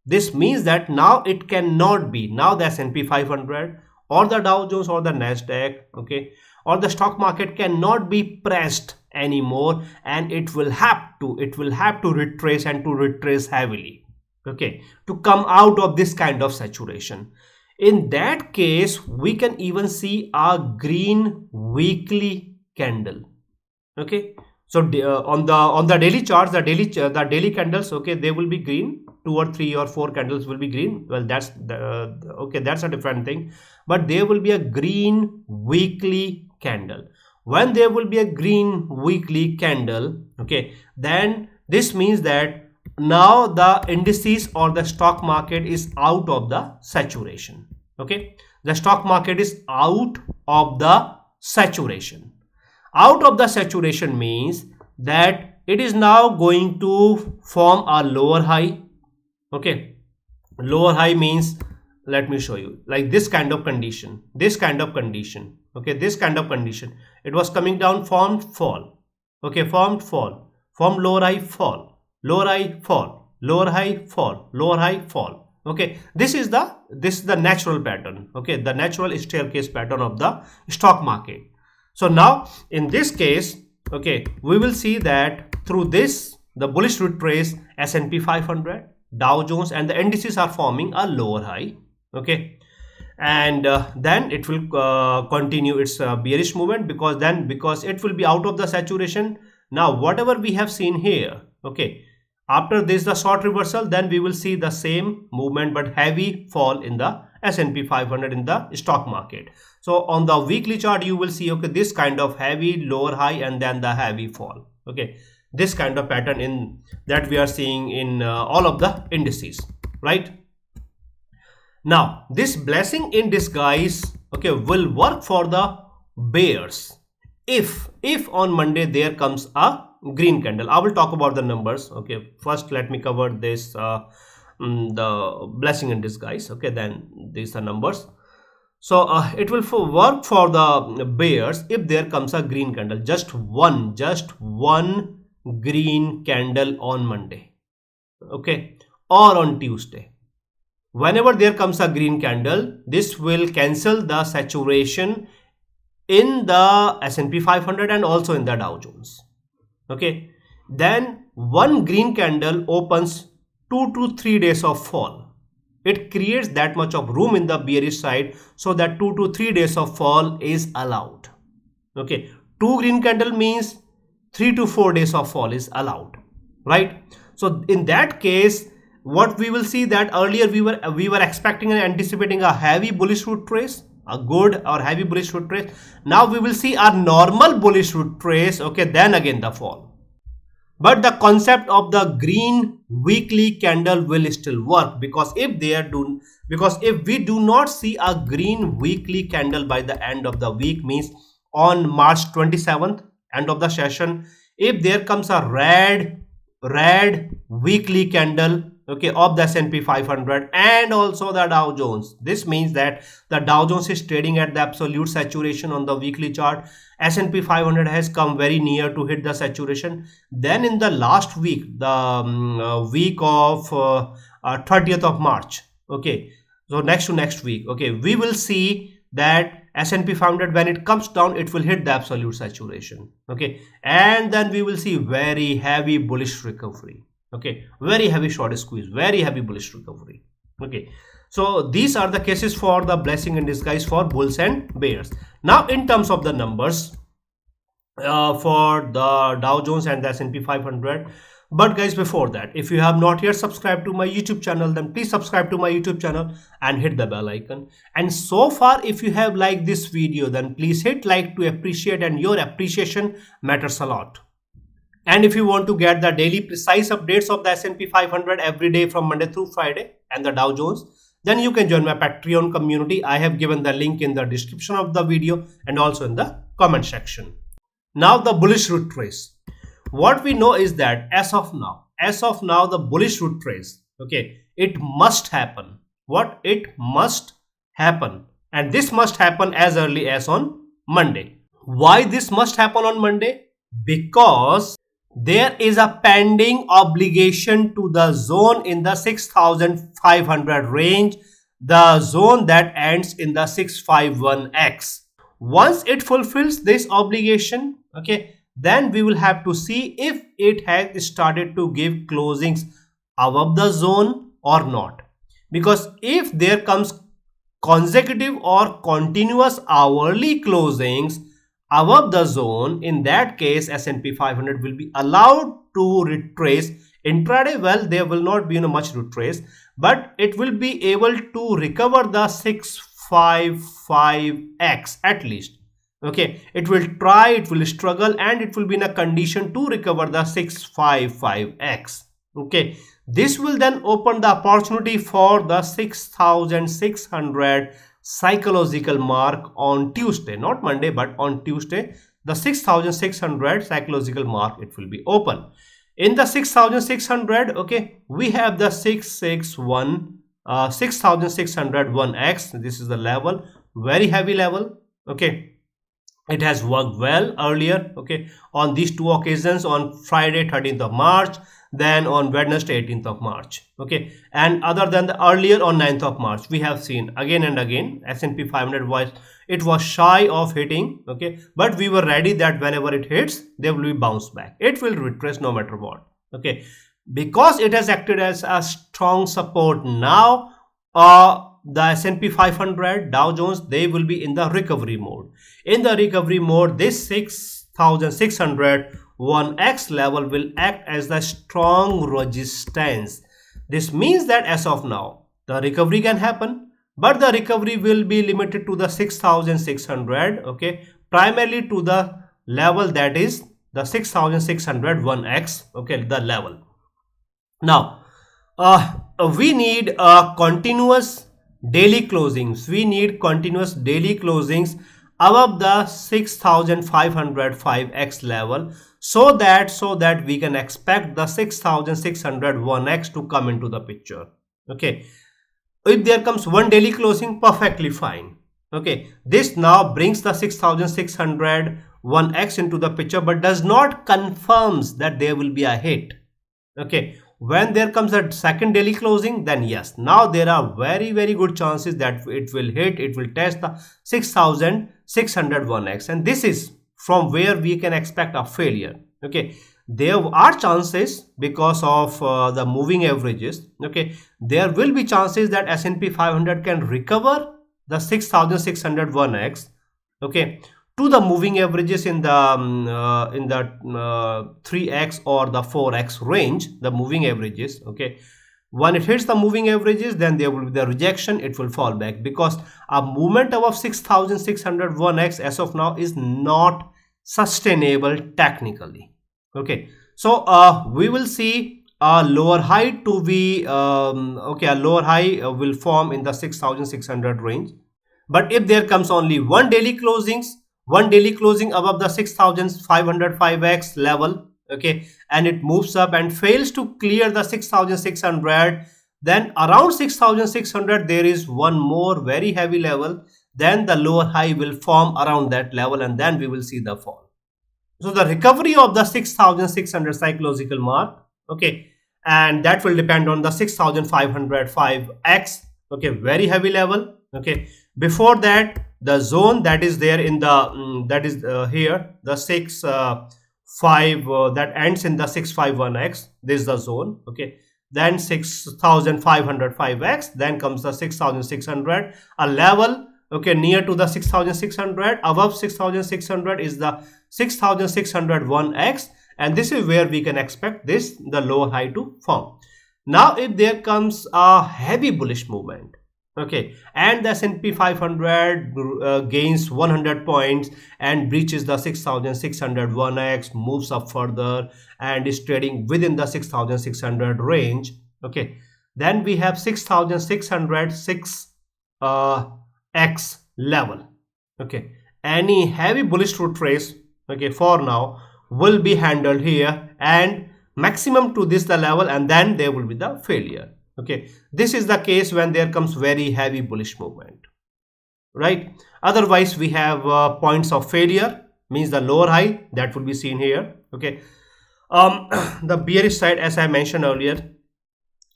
this means that now it cannot be, now the S&P 500 or the Dow Jones or the Nasdaq, okay, or the stock market cannot be pressed anymore, and it will have to retrace, and to retrace heavily, okay, to come out of this kind of saturation. In that case we can even see a green weekly candle. Okay, so on the daily charts, the daily candles, okay, they will be green. 2 or 3 or 4 candles will be green. Well, that's okay, that's a different thing, but there will be a green weekly candle. When there will be a green weekly candle, okay, then this means that now the indices or the stock market is out of the saturation. Okay, the stock market is out of the saturation. Out of the saturation means that it is now going to form a lower high. Okay, lower high means, let me show you, like this kind of condition, okay, this kind of condition. It was coming down, formed fall, okay, formed fall, formed lower high, fall, lower high, fall, lower high, fall, lower high, fall. Okay, this is the natural pattern, okay, the natural staircase pattern of the stock market. So now in this case, okay, we will see that through this the bullish retrace, S&P 500, Dow Jones and the indices are forming a lower high, okay, and then it will continue its bearish movement, because it will be out of the saturation. Now whatever we have seen here, okay, after this the short reversal, then we will see the same movement but heavy fall in the S&P 500 in the stock market. So on the weekly chart you will see, okay, this kind of heavy lower high and then the heavy fall, okay, this kind of pattern in that we are seeing in all of the indices, right? Now this blessing in disguise, okay, will work for the bears if on Monday there comes a green candle. I will talk about the numbers. Okay, first let me cover this the blessing in disguise, okay, then these are numbers. So it will work for the bears if there comes a green candle, just one green candle on Monday, okay, or on Tuesday. Whenever there comes a green candle, this will cancel the saturation in the S&P 500 and also in the Dow Jones. Okay, then one green candle opens 2 to 3 days of fall. It creates that much of room in the bearish side, so that 2 to 3 days of fall is allowed. Okay, 2 green candle means 3 to 4 days of fall is allowed, right? So in that case, what we will see that earlier we were expecting and anticipating a heavy bullish retrace, a good or heavy bullish retrace. Now we will see a normal bullish retrace, okay, then again the fall. But the concept of the green weekly candle will still work, because if we do not see a green weekly candle by the end of the week, means on March 27th, end of the session, if there comes a red weekly candle, okay, of the S&P 500 and also the Dow Jones, this means that the Dow Jones is trading at the absolute saturation on the weekly chart. S&P 500 has come very near to hit the saturation. Then in the last week, the week of 30th of March, okay, so next week, okay, we will see that S&P 500, when it comes down, it will hit the absolute saturation, okay, and then we will see very heavy bullish recovery, okay, very heavy short squeeze, very heavy bullish recovery, okay. So these are the cases for the blessing in disguise for bulls and bears. Now in terms of the numbers for the Dow Jones and the S&P 500, but guys, before that, if you have not yet subscribed to my YouTube channel, then please subscribe to my YouTube channel and hit the bell icon. And so far, if you have liked this video, then please hit like to appreciate, and your appreciation matters a lot. And if you want to get the daily precise updates of the S&P 500 every day from Monday through Friday and the Dow Jones, then you can join my Patreon community. I have given the link in the description of the video and also in the comment section. Now the bullish retrace. What we know is that as of now, the bullish retrace, okay, it must happen. What? It must happen. And this must happen as early as on Monday. Why this must happen on Monday? Because there is a pending obligation to the zone in the 6,500 range, the zone that ends in the 651X. Once it fulfills this obligation, okay, then we will have to see if it has started to give closings above the zone or not. Because if there comes consecutive or continuous hourly closings above the zone, in that case S&P 500 will be allowed to retrace. Intraday, well, there will not be much retrace, but it will be able to recover the 655X at least. Okay, it will try, it will struggle, and it will be in a condition to recover the 655X. Okay, this will then open the opportunity for the 6,600 psychological mark on Tuesday, not Monday, but on Tuesday, the 6,600 psychological mark, it will be open. In the 6,600, okay, we have the 6,601X. This is the level, very heavy level, okay. It has worked well earlier, okay, on these two occasions, on Friday 13th of March, then on Wednesday 18th of March, okay. And other than the earlier on 9th of March, we have seen again and again S&P 500 was shy of hitting, okay, but we were ready that whenever it hits, there will be bounce back. It will retrace no matter what, okay, because it has acted as a strong support. Now the S&P 500, Dow Jones, they will be in the recovery mode. In the recovery mode, this 6,601X level will act as the strong resistance. This means that as of now, the recovery can happen, but the recovery will be limited to the 6,600, okay, primarily to the level that is the 6,601X, okay, the level. Now, we need continuous daily closings. We need continuous daily closings above the 6,505X level, so that we can expect the 6,601X to come into the picture, okay. If there comes one daily closing, perfectly fine, okay. This now brings the 6,601X into the picture, but does not confirms that there will be a hit, okay. When there comes a second daily closing, then yes, now there are very good chances that it will hit, it will test the 6,601X, and this is from where we can expect a failure, okay. There are chances because of the moving averages, okay, there will be chances that S&P 500 can recover the 6,601X, okay, to the moving averages in the 3x or the 4x range, the moving averages, okay. When it hits the moving averages, then there will be the rejection, it will fall back, because a movement above 6601x as of now is not sustainable technically. Okay, so we will see a lower high to be okay, a lower high will form in the 6600 range. But if there comes only one daily closing above the 6505x level, okay, and it moves up and fails to clear the 6600, then around 6600 there is one more very heavy level, then the lower high will form around that level, and then we will see the fall. So the recovery of the 6600 psychological mark, okay, and that will depend on the 6505x, okay, very heavy level. Okay, before that, the zone that is there in the that is here, the 5 that ends in the 651x, this is the zone. Okay, then 6505x, then comes the 6600, a level, okay, near to the 6600. Above 6600 is the 6601x, and this is where we can expect the lower high to form. Now if there comes a heavy bullish movement, okay, and the S&P 500 gains 100 points and breaches the 6601x, moves up further and is trading within the 6600 range, okay, then we have 6606 x level. Okay, any heavy bullish to trace, okay, for now will be handled here, and maximum to this the level, and then there will be the failure. Okay, this is the case when there comes very heavy bullish movement, right? Otherwise we have points of failure, means the lower high that will be seen here. Okay, the bearish side, as I mentioned earlier.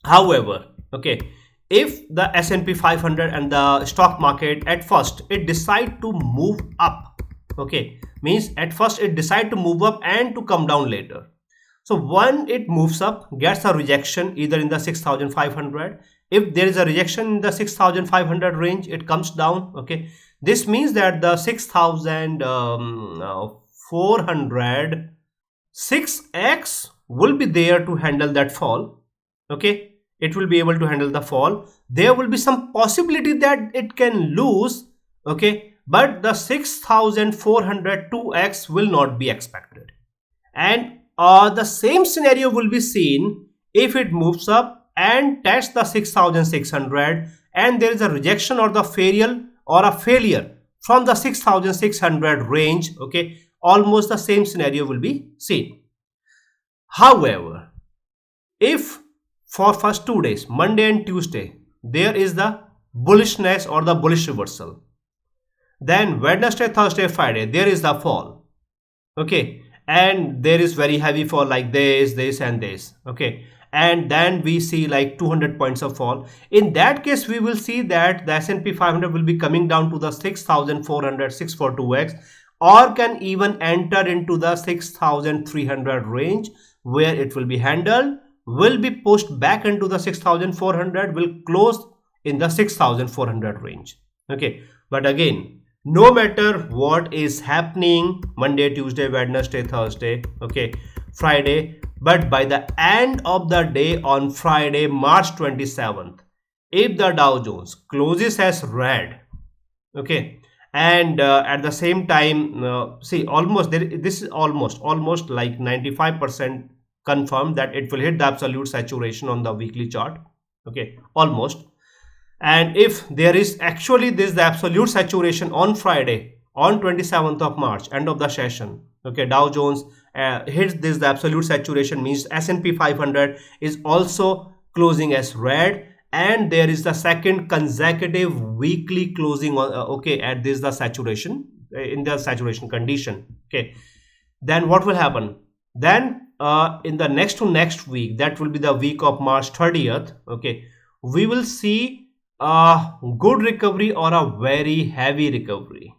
However, okay, if the S&P 500 and the stock market at first it decide to move up, okay, means at first it decide to move up and to come down later. So when it moves up, gets a rejection either in the 6500. If there is a rejection in the 6500 range, it comes down. Okay, this means that the 6400 6x will be there to handle that fall. Okay, it will be able to handle the fall. There will be some possibility that it can lose, okay, but the 6402x will not be expected. And the same scenario will be seen if it moves up and tests the 6600 and there is a rejection or the failure from the 6600 range. Okay, almost the same scenario will be seen. However, if for first 2 days, Monday and Tuesday, there is the bullishness or the bullish reversal, then Wednesday, Thursday, Friday, there is the fall. Okay, and there is very heavy fall like this and this. Okay, and then we see like 200 points of fall. In that case, we will see that the S&P 500 will be coming down to the 6400 642x, or can even enter into the 6300 range, where it will be handled, will be pushed back into the 6400, will close in the 6400 range. Okay, but again, no matter what is happening Monday, Tuesday, Wednesday, Thursday, okay, Friday, but by the end of the day on Friday, March 27th, if the Dow Jones closes as red, okay, and at the same time, see, almost this is almost like 95% confirmed that it will hit the absolute saturation on the weekly chart. Okay, almost. And if there is actually the absolute saturation on Friday, on 27th of March, end of the session, okay, Dow Jones hits the absolute saturation, means S&P 500 is also closing as red, and there is the second consecutive weekly closing on okay, at this the saturation, in the saturation condition. Okay, then what will happen? Then in the next week, that will be the week of March 30th, okay, we will see a good recovery or a very heavy recovery.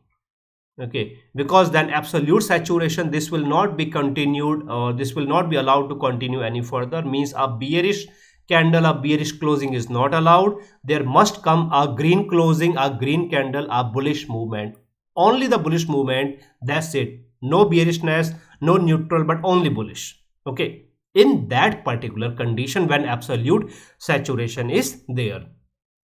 Okay, because then absolute saturation, this will not be continued, this will not be allowed to continue any further, means a bearish candle, a bearish closing is not allowed. There must come a green closing, a green candle, a bullish movement, only the bullish movement. That's it, no bearishness, no neutral, but only bullish. Okay, in that particular condition when absolute saturation is there.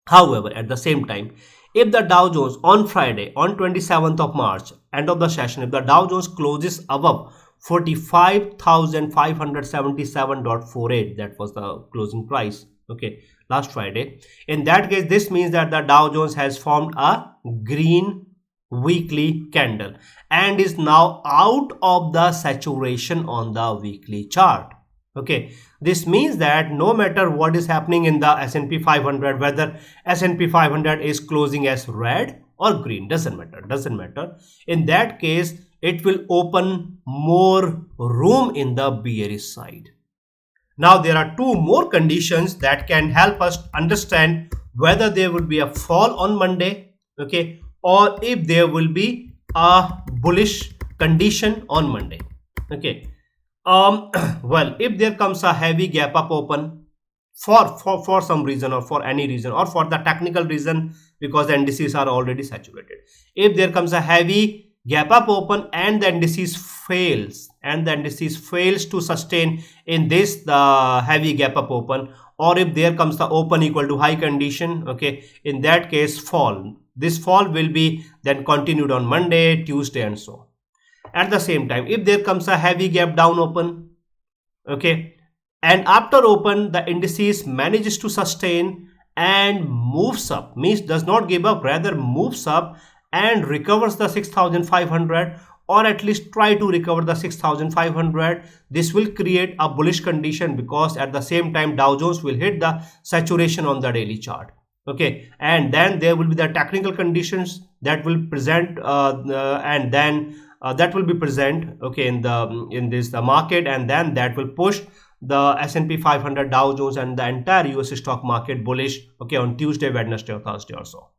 However, at the same time, if the Dow Jones on Friday, on 27th of March, end of the session, if the Dow Jones closes above 45,577.48, that was the closing price, okay, last Friday. In that case, this means that the Dow Jones has formed a green weekly candle and is now out of the saturation on the weekly chart. Okay, this means that no matter what is happening in the S&P 500, whether S&P 500 is closing as red or green, doesn't matter. In that case, it will open more room in the bearish side. Now, there are two more conditions that can help us understand whether there will be a fall on Monday, okay, or if there will be a bullish condition on Monday, okay. Well, if there comes a heavy gap up open for some reason, or for any reason, or for the technical reason, because the indices are already saturated, if there comes a heavy gap up open and the indices fails to sustain in this the heavy gap up open, or if there comes the open equal to high condition, okay, in that case this fall will be then continued on Monday, Tuesday, and so on. At the same time, if there comes a heavy gap down open, okay, and after open the indices manages to sustain and moves up, means does not give up, rather moves up and recovers the 6,500, or at least try to recover the 6,500, this will create a bullish condition, because at the same time Dow Jones will hit the saturation on the daily chart, okay, and then there will be the technical conditions that will present that will be present, okay, in the market, and then that will push the S&P 500, Dow Jones, and the entire US stock market bullish, okay, on Tuesday, Wednesday, or Thursday or so.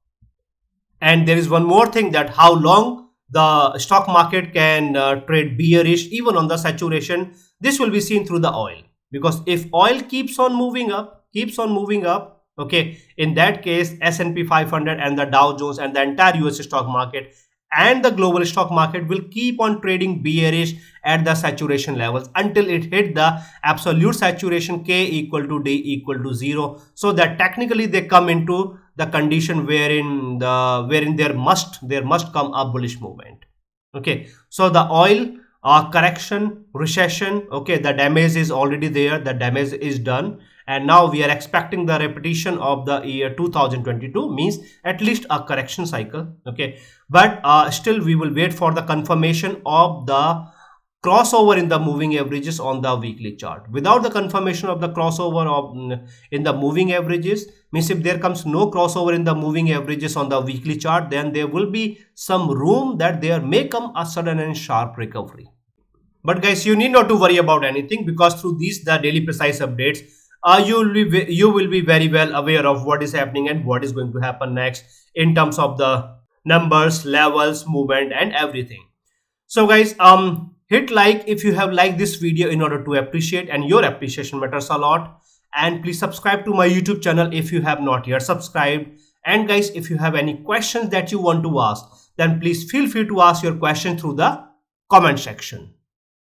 And there is one more thing, that how long the stock market can trade bearish even on the saturation. This will be seen through the oil, because if oil keeps on moving up, okay, in that case S&P 500 and the Dow Jones and the entire US stock market and the global stock market will keep on trading bearish at the saturation levels until it hit the absolute saturation, K equal to D equal to 0, so that technically they come into the condition wherein there must come a bullish movement, okay. So the oil correction, recession, okay, the damage is already there, the damage is done, and now we are expecting the repetition of the year 2022, means at least a correction cycle, okay. But still we will wait for the confirmation of the crossover in the moving averages on the weekly chart. Without the confirmation of the crossover in the moving averages, means if there comes no crossover in the moving averages on the weekly chart, then there will be some room that there may come a sudden and sharp recovery. But guys, you need not to worry about anything, because through these the daily precise updates, you will be very well aware of what is happening and what is going to happen next in terms of the numbers, levels, movement, and everything. So guys, hit like if you have liked this video in order to appreciate, and your appreciation matters a lot. And please subscribe to my YouTube channel if you have not yet subscribed. And guys, if you have any questions that you want to ask, then please feel free to ask your question through the comment section.